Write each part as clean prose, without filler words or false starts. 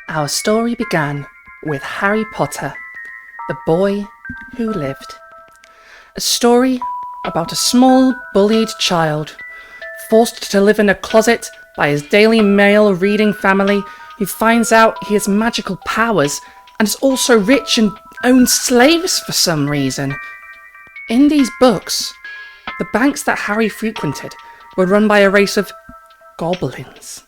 Our story began with Harry Potter, the boy who lived. A story about a small, bullied child forced to live in a closet by his Daily Mail reading family who finds out he has magical powers and is also rich and owns slaves for some reason. In these books, the banks that Harry frequented were run by a race of goblins,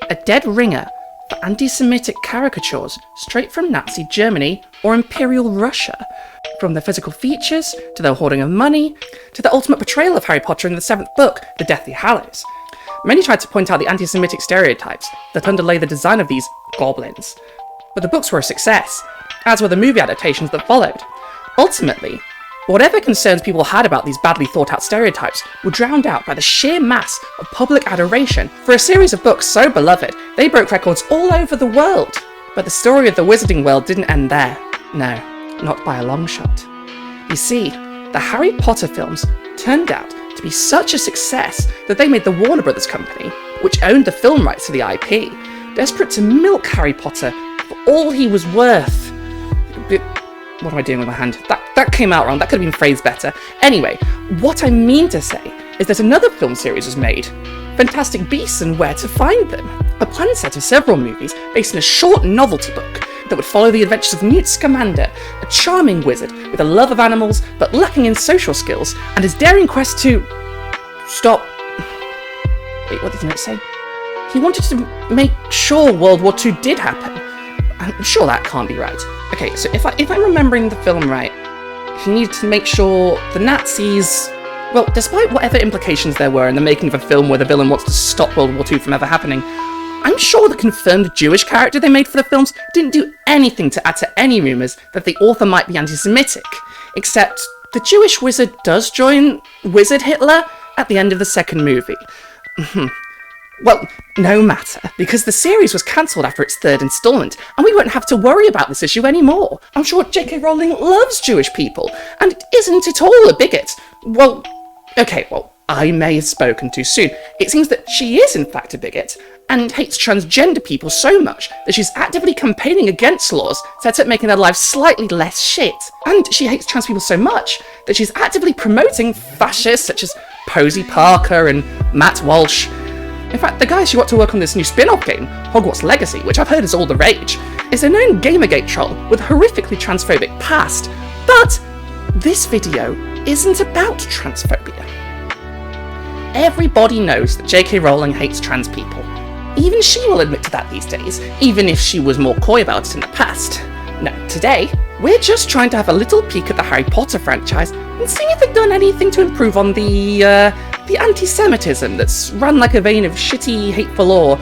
a dead ringer for anti-Semitic caricatures straight from Nazi Germany or Imperial Russia. From their physical features, to their hoarding of money, to the ultimate portrayal of Harry Potter in the 7th book, The Deathly Hallows. Many tried to point out the anti-Semitic stereotypes that underlay the design of these goblins, but the books were a success, as were the movie adaptations that followed. Ultimately, whatever concerns people had about these badly thought out stereotypes were drowned out by the sheer mass of public adoration for a series of books so beloved they broke records all over the world. But the story of the wizarding world didn't end there. No, not by a long shot. You see, the Harry Potter films turned out to be such a success that they made the Warner Brothers company, which owned the film rights to the IP, desperate to milk Harry Potter for all he was worth. What am I doing with my hand? That came out wrong. That could have been phrased better. Anyway, what I mean to say is that another film series was made, Fantastic Beasts and Where to Find Them, a planned set of several movies based on a short novelty book that would follow the adventures of Newt Scamander, a charming wizard with a love of animals but lacking in social skills, and his daring quest to stop... Wait, what did the note say? He wanted to make sure World War II did happen. I'm sure that can't be right. Okay, so if I'm remembering the film right, he needed to make sure the Nazis... Well, despite whatever implications there were in the making of a film where the villain wants to stop World War II from ever happening, I'm sure the confirmed Jewish character they made for the films didn't do anything to add to any rumours that the author might be anti-Semitic, except the Jewish wizard does join Wizard Hitler at the end of the second movie. Well, no matter, because the series was cancelled after its third instalment, and we won't have to worry about this issue anymore. I'm sure J.K. Rowling loves Jewish people, and isn't at all a bigot. Well, I may have spoken too soon. It seems that she is in fact a bigot, and hates transgender people so much that she's actively campaigning against laws set at making their lives slightly less shit. And she hates trans people so much that she's actively promoting fascists such as Posey Parker and Matt Walsh. In fact, the guy she got to work on this new spin-off game, Hogwarts Legacy, which I've heard is all the rage, is a known Gamergate troll with a horrifically transphobic past. But this video isn't about transphobia. Everybody knows that J.K. Rowling hates trans people. Even she will admit to that these days, even if she was more coy about it in the past. No, today, we're just trying to have a little peek at the Harry Potter franchise and see if they've done anything to improve on the antisemitism that's run like a vein of shitty, hateful lore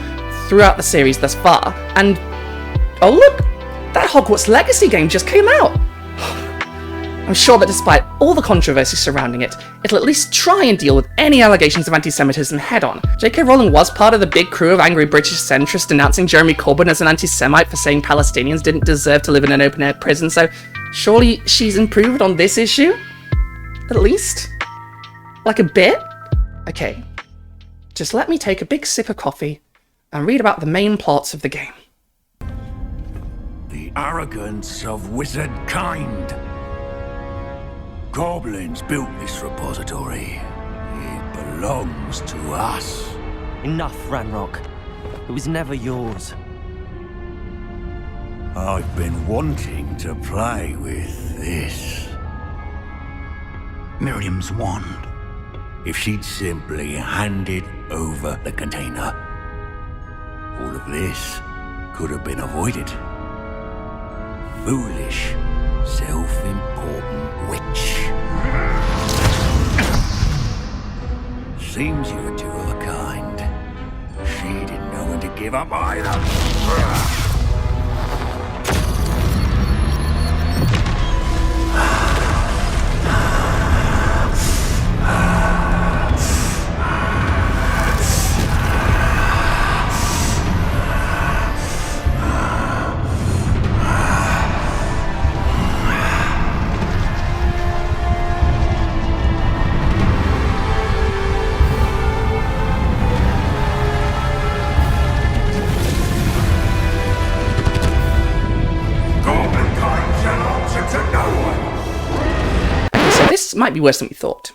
throughout the series thus far. And, oh look, that Hogwarts Legacy game just came out! I'm sure that despite all the controversy surrounding it, it'll at least try and deal with any allegations of anti-Semitism head-on. J.K. Rowling was part of the big crew of angry British centrists denouncing Jeremy Corbyn as an anti-Semite for saying Palestinians didn't deserve to live in an open-air prison, so surely she's improved on this issue? At least? Like a bit? Okay, just let me take a big sip of coffee and read about the main plots of the game. The arrogance of wizard kind. Goblins built this repository. It belongs to us. Enough, Ranrock. It was never yours. I've been wanting to play with this. Miriam's wand. If she'd simply handed over the container, all of this could have been avoided. Foolish, self-important witch. Seems you were two of a kind. She didn't know when to give up either. might be worse than we thought.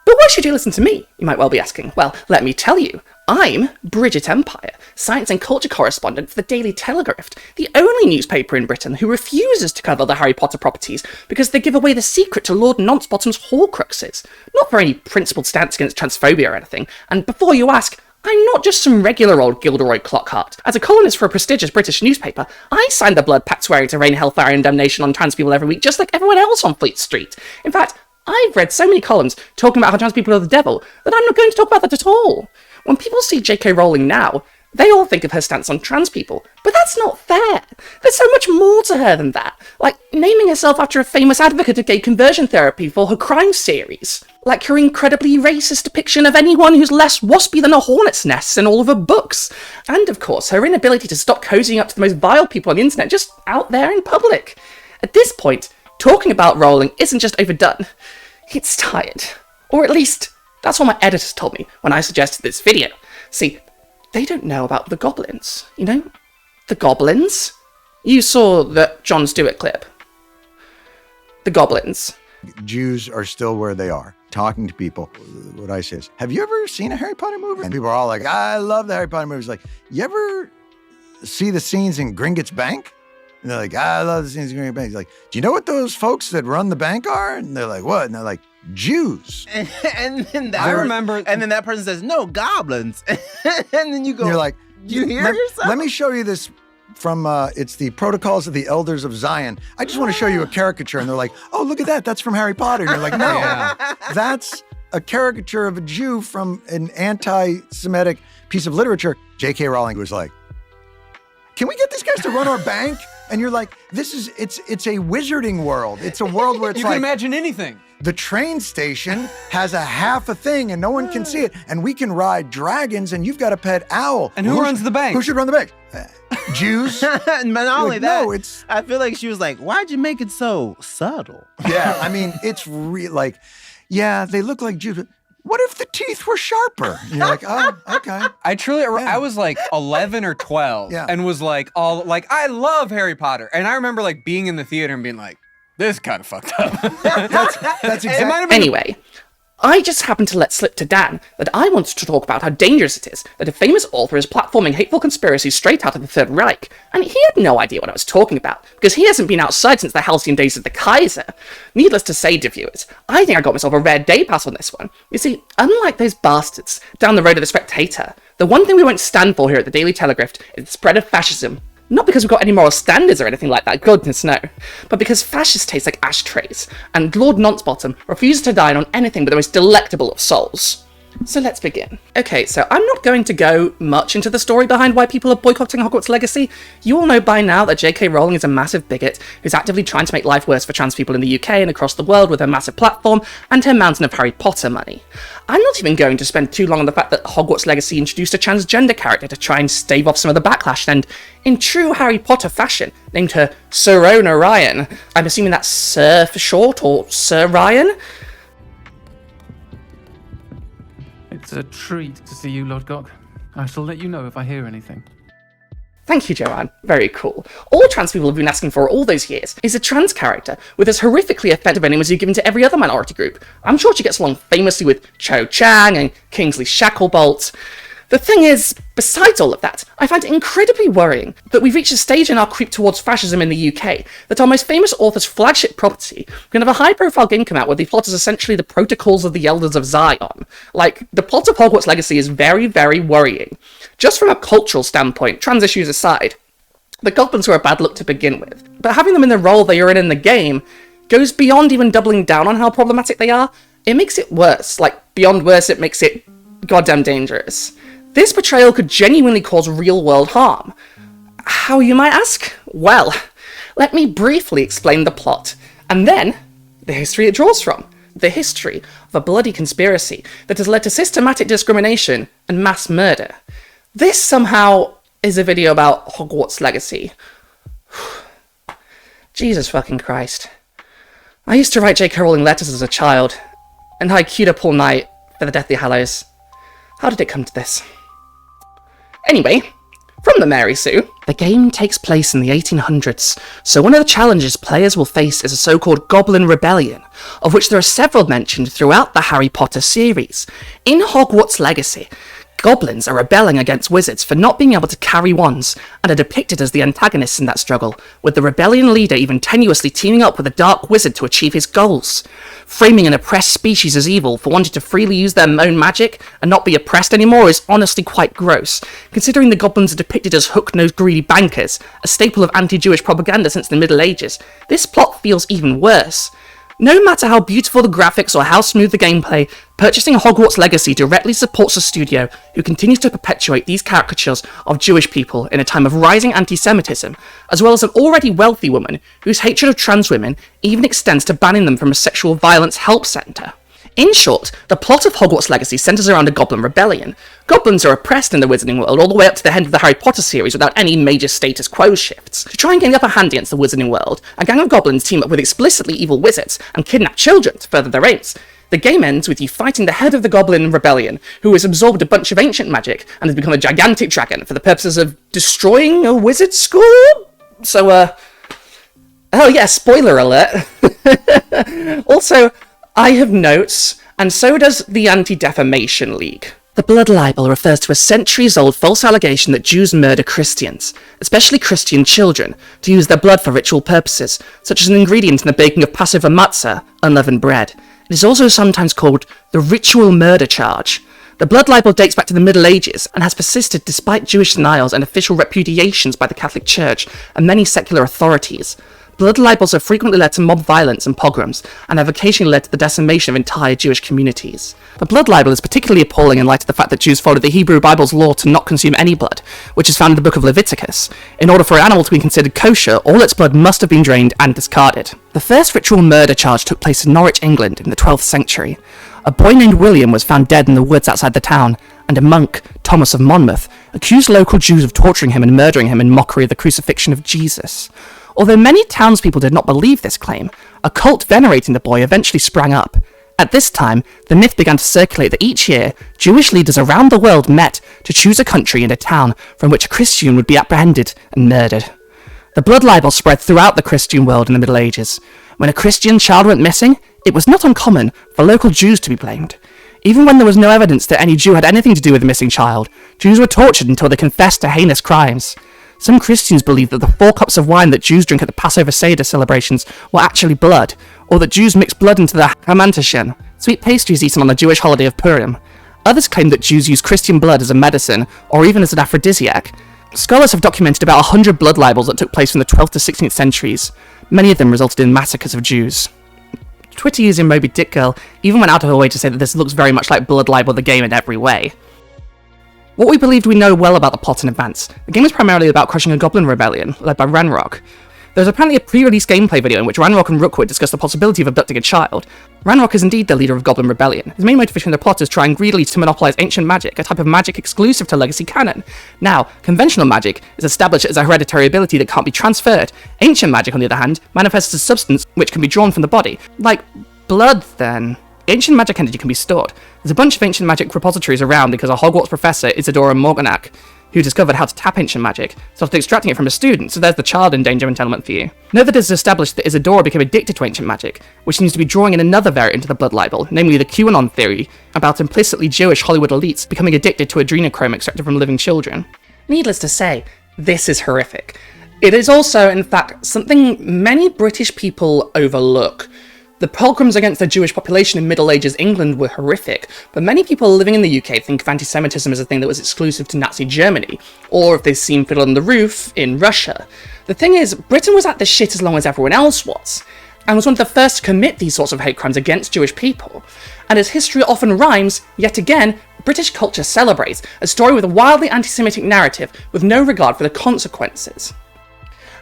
But why should you listen to me, you might well be asking? Well, let me tell you. I'm Bridget Empire, science and culture correspondent for the Daily Telegraph, the only newspaper in Britain who refuses to cover the Harry Potter properties because they give away the secret to Lord Nonce-Bottom's Horcruxes. Not for any principled stance against transphobia or anything, and before you ask, I'm not just some regular old Gilderoy Clockhart. As a columnist for a prestigious British newspaper, I signed the blood pact swearing to rain hellfire and damnation on trans people every week, just like everyone else on Fleet Street. In fact, I've read so many columns talking about how trans people are the devil that I'm not going to talk about that at all. When people see J.K. Rowling now, they all think of her stance on trans people, but that's not fair. There's so much more to her than that, like naming herself after a famous advocate of gay conversion therapy for her crime series, like her incredibly racist depiction of anyone who's less waspy than a hornet's nest in all of her books, and of course her inability to stop cozying up to the most vile people on the internet just out there in public. At this point, talking about Rowling isn't just overdone, it's tired. Or at least, that's what my editors told me when I suggested this video. See, they don't know about the goblins, you know? The goblins? You saw the Jon Stewart clip. The goblins. Jews are still where they are, talking to people. What I say is, have you ever seen a Harry Potter movie? And people are all like, I love the Harry Potter movies. Like, you ever see the scenes in Gringotts Bank? And they're like, I love the scenes in Gringotts Bank. He's like, do you know what those folks that run the bank are? And they're like, what? And they're like, Jews. And then I remember, and then that person says, no, goblins. And then you go, And you're like, you hear yourself? Let me show you this from, it's the Protocols of the Elders of Zion. I just want to show you a caricature. And they're like, oh, look at that. That's from Harry Potter. And you're like, no, that's a caricature of a Jew from an anti-Semitic piece of literature. J.K. Rowling was like, can we get these guys to run our bank? And you're like, it's a wizarding world. It's a world where it's you like, can imagine anything. the train station has a half a thing and no one can see it. And we can ride dragons and you've got a pet owl. And who runs the bank? Who should run the bank? Jews. But not only Like, that, no, it's- I feel like she was like, why'd you make it so subtle? Yeah, I mean, it's real. Like, yeah, they look like Jews. But what if the teeth were sharper? And you're like, oh, okay. I truly, I was like 11 or 12 Yeah. and was like, I love Harry Potter. And I remember like being in the theater and being like, this is kind of fucked up. That's It exactly. might have been Anyway, I just happened to let slip to Dan that I wanted to talk about how dangerous it is that a famous author is platforming hateful conspiracies straight out of the Third Reich, and he had no idea what I was talking about, because he hasn't been outside since the halcyon days of the Kaiser. Needless to say, dear viewers, I think I got myself a rare day pass on this one. You see, unlike those bastards down the road of the Spectator, the one thing we won't stand for here at the Daily Telegraph is the spread of fascism. Not because we've got any moral standards or anything like that, goodness no, but because fascists taste like ashtrays, and Lord Nonce-Bottom refuses to dine on anything but the most delectable of souls. So let's begin. Okay, so I'm not going to go much into the story behind why people are boycotting Hogwarts Legacy. You all know by now that J.K. Rowling is a massive bigot who's actively trying to make life worse for trans people in the UK and across the world with her massive platform and her mountain of Harry Potter money. I'm not even going to spend too long on the fact that Hogwarts Legacy introduced a transgender character to try and stave off some of the backlash and, in true Harry Potter fashion, named her Sirona Ryan. I'm assuming that's Sir for short, or Sir Ryan? It's a treat to see you, Lodgok. I shall let you know if I hear anything. Thank you, Joanne. Very cool. All trans people have been asking for all those years is a trans character with as horrifically effective enemies you've given to every other minority group. I'm sure she gets along famously with Cho Chang and Kingsley Shacklebolt. The thing is, besides all of that, I find it incredibly worrying that we've reached a stage in our creep towards fascism in the UK that our most famous author's flagship property can have a high-profile game come out where the plot is essentially the protocols of the Elders of Zion. Like, the plot of Hogwarts Legacy is very, very worrying. Just from a cultural standpoint, trans issues aside, the goblins were a bad look to begin with, but having them in the role they are in the game goes beyond even doubling down on how problematic they are. It makes it worse. Like, beyond worse, it makes it goddamn dangerous. This portrayal could genuinely cause real-world harm. How, you might ask? Well, let me briefly explain the plot, and then the history it draws from. The history of a bloody conspiracy that has led to systematic discrimination and mass murder. This somehow is a video about Hogwarts Legacy. Jesus fucking Christ. I used to write J.K. Rowling letters as a child, and I queued up all night for the Deathly Hallows. How did it come to this? Anyway, From the Mary Sue. The game takes place in the 1800s, so one of the challenges players will face is a so-called Goblin Rebellion, of which there are several mentioned throughout the Harry Potter series. In Hogwarts Legacy, goblins are rebelling against wizards for not being able to carry wands, and are depicted as the antagonists in that struggle, with the rebellion leader even tenuously teaming up with a dark wizard to achieve his goals. Framing an oppressed species as evil for wanting to freely use their own magic and not be oppressed anymore is honestly quite gross, considering the goblins are depicted as hook-nosed greedy bankers, a staple of anti-Jewish propaganda since the Middle Ages. This plot feels even worse. No matter how beautiful the graphics or how smooth the gameplay, purchasing Hogwarts Legacy directly supports a studio who continues to perpetuate these caricatures of Jewish people in a time of rising anti-Semitism, as well as an already wealthy woman whose hatred of trans women even extends to banning them from a sexual violence help centre. In short, the plot of Hogwarts Legacy centres around a goblin rebellion. Goblins are oppressed in the Wizarding World all the way up to the end of the Harry Potter series without any major status quo shifts. To try and gain the upper hand against the Wizarding World, a gang of goblins team up with explicitly evil wizards and kidnap children to further their aims. The game ends with you fighting the head of the Goblin Rebellion, who has absorbed a bunch of ancient magic and has become a gigantic dragon for the purposes of destroying a wizard school? So, oh yeah, spoiler alert. Also, I have notes, and so does the Anti-Defamation League. The blood libel refers to a centuries-old false allegation that Jews murder Christians, especially Christian children, to use their blood for ritual purposes, such as an ingredient in the baking of Passover matzah, unleavened bread. It is also sometimes called the ritual murder charge. The blood libel dates back to the Middle Ages and has persisted despite Jewish denials and official repudiations by the Catholic Church and many secular authorities. Blood libels have frequently led to mob violence and pogroms, and have occasionally led to the decimation of entire Jewish communities. The blood libel is particularly appalling in light of the fact that Jews followed the Hebrew Bible's law to not consume any blood, which is found in the book of Leviticus. In order for an animal to be considered kosher, all its blood must have been drained and discarded. The first ritual murder charge took place in Norwich, England, in the 12th century. A boy named William was found dead in the woods outside the town, and a monk, Thomas of Monmouth, accused local Jews of torturing him and murdering him in mockery of the crucifixion of Jesus. Although many townspeople did not believe this claim, a cult venerating the boy eventually sprang up. At this time, the myth began to circulate that each year, Jewish leaders around the world met to choose a country and a town from which a Christian would be apprehended and murdered. The blood libel spread throughout the Christian world in the Middle Ages. When a Christian child went missing, it was not uncommon for local Jews to be blamed. Even when there was no evidence that any Jew had anything to do with the missing child, Jews were tortured until they confessed to heinous crimes. Some Christians believe that the 4 cups of wine that Jews drink at the Passover Seder celebrations were actually blood, or that Jews mix blood into the hamantashen, sweet pastries eaten on the Jewish holiday of Purim. Others claim that Jews use Christian blood as a medicine, or even as an aphrodisiac. Scholars have documented about 100 blood libels that took place from the 12th to 16th centuries. Many of them resulted in massacres of Jews. Twitter user Moby Dick Girl even went out of her way to say that this looks very much like Blood Libel the game in every way. What we believed we know well about the plot in advance, the game is primarily about crushing a goblin rebellion, led by Ranrock. There's apparently a pre-release gameplay video in which Ranrock and Rookwood discuss the possibility of abducting a child. Ranrock is indeed the leader of Goblin Rebellion. His main motivation in the plot is trying greedily to monopolize ancient magic, a type of magic exclusive to Legacy canon. Now, conventional magic is established as a hereditary ability that can't be transferred. Ancient magic, on the other hand, manifests as substance which can be drawn from the body. Like blood, then. Ancient magic energy can be stored. There's a bunch of ancient magic repositories around because a Hogwarts professor, Isadora Morganac, who discovered how to tap ancient magic, started extracting it from a student, so there's the child endangerment element for you. Note that it is established that Isadora became addicted to ancient magic, which seems to be drawing in another variant into the blood libel, namely the QAnon theory about implicitly Jewish Hollywood elites becoming addicted to adrenochrome extracted from living children. Needless to say, this is horrific. It is also, in fact, something many British people overlook. The pogroms against the Jewish population in Middle Ages England were horrific, but many people living in the UK think of anti-Semitism as a thing that was exclusive to Nazi Germany, or if they've seen Fiddle on the Roof, in Russia. The thing is, Britain was at this shit as long as everyone else was, and was one of the first to commit these sorts of hate crimes against Jewish people. And as history often rhymes, yet again, British culture celebrates a story with a wildly anti-Semitic narrative with no regard for the consequences.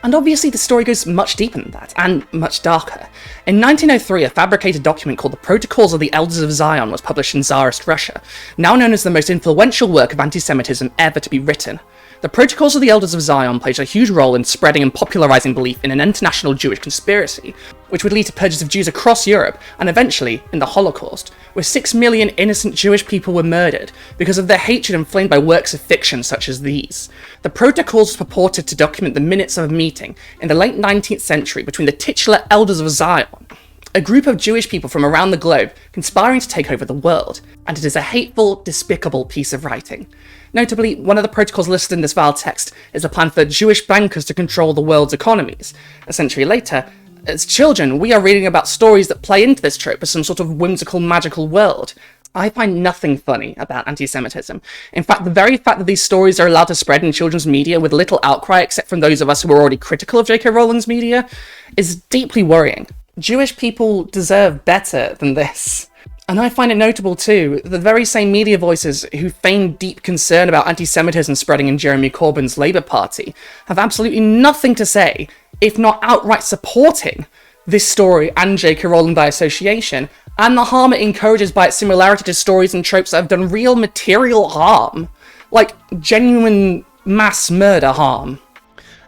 And obviously the story goes much deeper than that, and much darker. In 1903, a fabricated document called the Protocols of the Elders of Zion was published in Tsarist Russia, now known as the most influential work of anti-Semitism ever to be written. The Protocols of the Elders of Zion played a huge role in spreading and popularizing belief in an international Jewish conspiracy, which would lead to purges of Jews across Europe, and eventually in the Holocaust, where 6 million innocent Jewish people were murdered because of their hatred inflamed by works of fiction such as these. The Protocols purported to document the minutes of a meeting in the late 19th century between the titular Elders of Zion, a group of Jewish people from around the globe conspiring to take over the world, and it is a hateful, despicable piece of writing. Notably, one of the protocols listed in this vile text is a plan for Jewish bankers to control the world's economies. A century later, as children, we are reading about stories that play into this trope as some sort of whimsical, magical world. I find nothing funny about anti-Semitism. In fact, the very fact that these stories are allowed to spread in children's media with little outcry except from those of us who are already critical of J.K. Rowling's media is deeply worrying. Jewish people deserve better than this. And I find it notable too, the very same media voices who feign deep concern about anti-Semitism spreading in Jeremy Corbyn's Labour Party have absolutely nothing to say, if not outright supporting this story and J.K. Rowling by association, and the harm it encourages by its similarity to stories and tropes that have done real material harm. Like, genuine mass murder harm.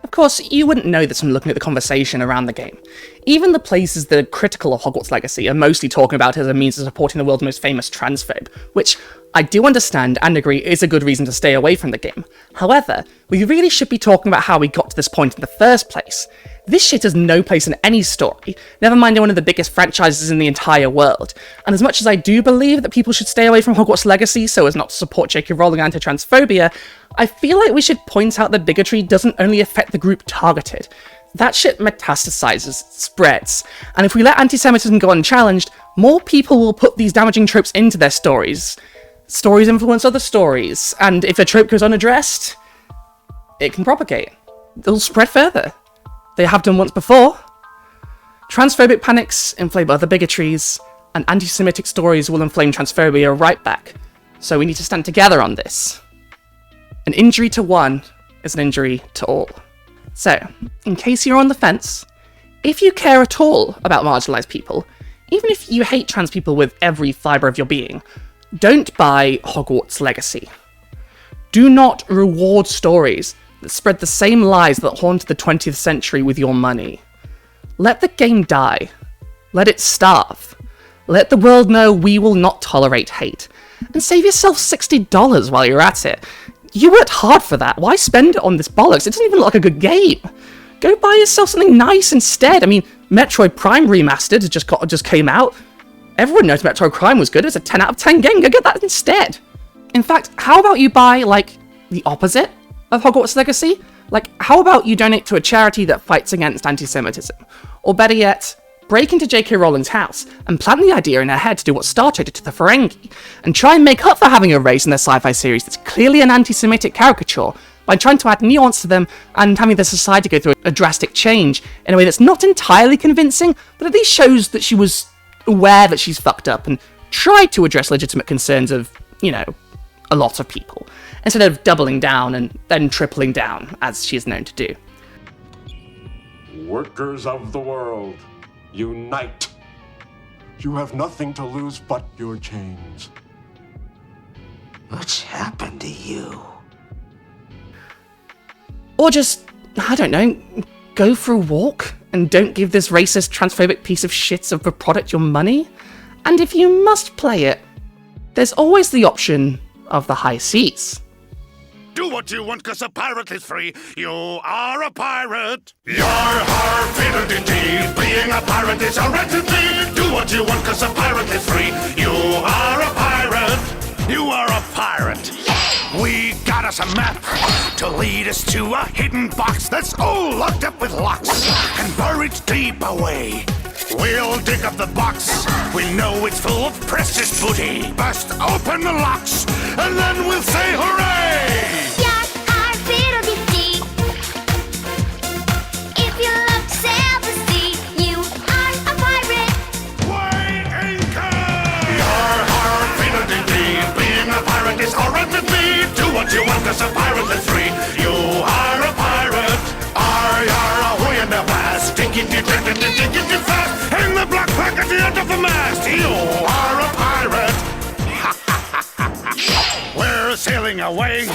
Of course, you wouldn't know this from looking at the conversation around the game. Even the places that are critical of Hogwarts Legacy are mostly talking about it as a means of supporting the world's most famous transphobe, which I do understand and agree is a good reason to stay away from the game. However, we really should be talking about how we got to this point in the first place. This shit has no place in any story, never mind one of the biggest franchises in the entire world, and as much as I do believe that people should stay away from Hogwarts Legacy so as not to support J.K. Rowling anti-transphobia, I feel like we should point out that bigotry doesn't only affect the group targeted. That shit metastasizes, spreads, and if we let anti-Semitism go unchallenged, more people will put these damaging tropes into their stories. Stories influence other stories, and if a trope goes unaddressed, it can propagate. It'll spread further. They have done once before. Transphobic panics inflame other bigotries, and anti-Semitic stories will inflame transphobia right back. So we need to stand together on this. An injury to one is an injury to all. So, in case you're on the fence, if you care at all about marginalised people, even if you hate trans people with every fibre of your being, don't buy Hogwarts Legacy. Do not reward stories that spread the same lies that haunted the 20th century with your money. Let the game die. Let it starve. Let the world know we will not tolerate hate. And save yourself $60 while you're at it. You worked hard for that. Why spend it on this bollocks? It doesn't even look like a good game. Go buy yourself something nice instead. I mean, Metroid Prime Remastered just came out. Everyone knows Metroid Prime was good. It's a 10 out of 10 game. Go get that instead. In fact, how about you buy, like, the opposite of Hogwarts Legacy? Like, how about you donate to a charity that fights against anti-Semitism? Or better yet, break into J.K. Rowling's house and plant the idea in her head to do what Star Trek did to the Ferengi, and try and make up for having a race in their sci-fi series that's clearly an anti-Semitic caricature by trying to add nuance to them and having the society go through a drastic change in a way that's not entirely convincing, but at least shows that she was aware that she's fucked up and tried to address legitimate concerns of, you know, a lot of people, instead of doubling down and then tripling down, as she is known to do. Workers of the world, unite! You have nothing to lose but your chains. What's happened to you? Or just, I don't know, go for a walk and don't give this racist, transphobic piece of shit of a product your money. And if you must play it, there's always the option of the high seas. Do what you want, 'cause a pirate is free. You are a pirate. You're har, fiddle-dee-dee. Being a pirate is a rat-a-tee. Do what you want, 'cause a pirate is free. You are a pirate. You are a pirate. We got us a map to lead us to a hidden box that's all locked up with locks and buried deep away. We'll dig up the box. We know it's full of precious booty. Bust open the locks, and then we'll say hooray! Yar, har, fiddle-dee-dee. If you love to sail the sea, you are a pirate. Weigh anchor! Yar, har, fiddle-dee-dee. Being a pirate is alright with me. Do what you want, 'cause a pirate is free. You are a pirate. Yar, ahoy in the blast. Diggity fast. In the black pack at the end of the mast. You are a pirate. We're sailing sailing away.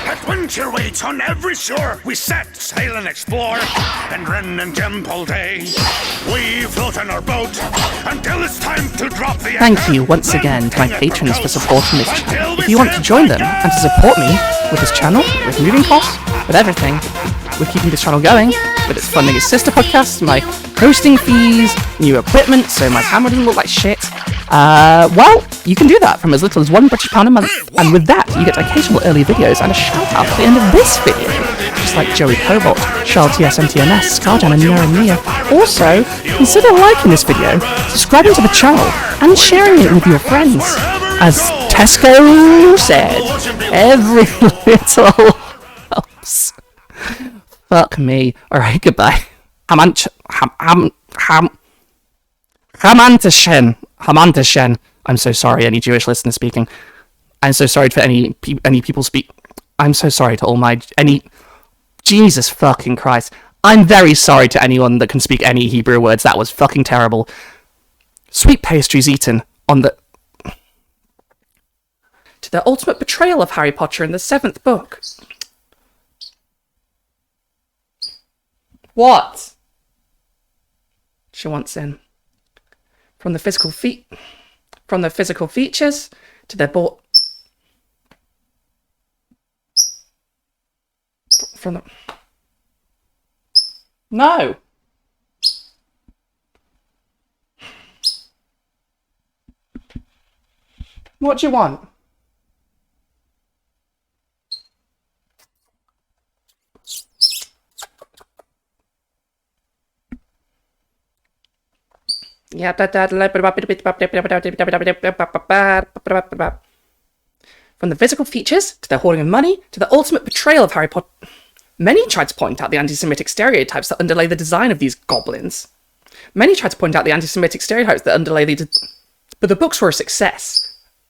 Adventure waits on every shore. We set sail and explore, and Ren and jump all day. We float on our boat until it's time to drop the Thank anchor. you once again to my patrons for supporting this channel. If you want to join them and to support me with this channel, with moving costs, with everything, with keeping this channel going, with its funding its sister podcasts, my hosting fees, new equipment, so my camera doesn't look like shit, well, you can do that from as little as £1 a month. And with that, you get occasional early videos and a shout out at the end of this video, just like Joey Cobalt, Charles TSMTMS, Scarjan, and Nora Mia. Also, consider liking this video, subscribing to the channel, and sharing it with your friends. As Tesco said, every little helps. Fuck me. Alright, goodbye. Hamantischen. I'm so sorry, any Jewish listeners speaking. I'm so sorry for any people speak. I'm so sorry to all my Jesus fucking Christ. I'm very sorry to anyone that can speak any Hebrew words. That was fucking terrible. Sweet pastries eaten on the... To the ultimate betrayal of Harry Potter in the 7th book. What? She wants in. From the physical features to their from the... No! What do you want? Yeah, from the physical features to the hoarding of money to the ultimate betrayal of Harry Potter. Many tried to point out the anti-Semitic stereotypes that underlay the design of these goblins. But the books were a success.